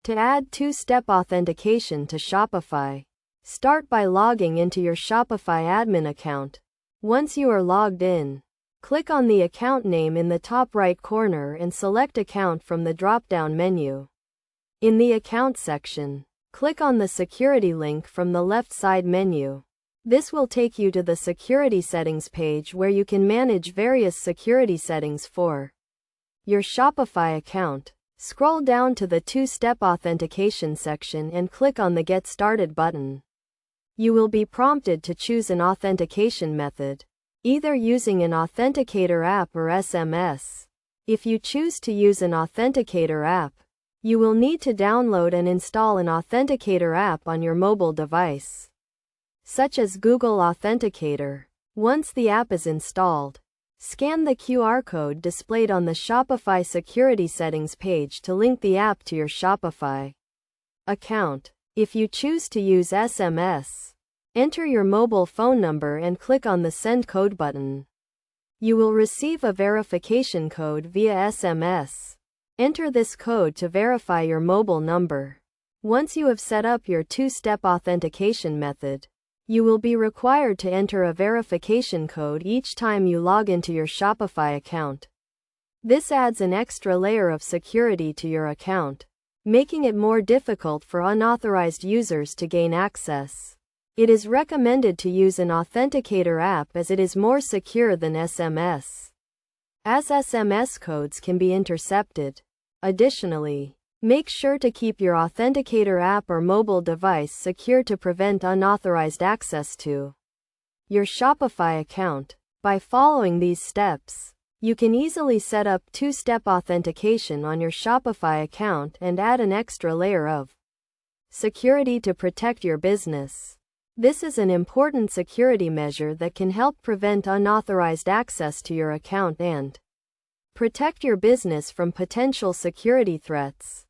To add two-step authentication to Shopify, start by logging into your Shopify admin account. Once you are logged in, click on the account name in the top right corner and select Account from the drop-down menu. In the Account section, click on the Security link from the left side menu. This will take you to the Security Settings page where you can manage various security settings for your Shopify account. Scroll down to the two-step authentication section and click on the Get Started button. You will be prompted to choose an authentication method, either using an authenticator app or SMS. If you choose to use an authenticator app, you will need to download and install an authenticator app on your mobile device, such as Google Authenticator. Once the app is installed, scan the QR code displayed on the Shopify Security Settings page to link the app to your Shopify account. If you choose to use SMS, enter your mobile phone number and click on the Send Code button. You will receive a verification code via SMS. Enter this code to verify your mobile number. Once you have set up your two-step authentication method, you will be required to enter a verification code each time you log into your Shopify account. This adds an extra layer of security to your account, making it more difficult for unauthorized users to gain access. It is recommended to use an authenticator app as it is more secure than SMS, as SMS codes can be intercepted. Additionally, make sure to keep your authenticator app or mobile device secure to prevent unauthorized access to your Shopify account. By following these steps, you can easily set up two-step authentication on your Shopify account and add an extra layer of security to protect your business. This is an important security measure that can help prevent unauthorized access to your account and protect your business from potential security threats.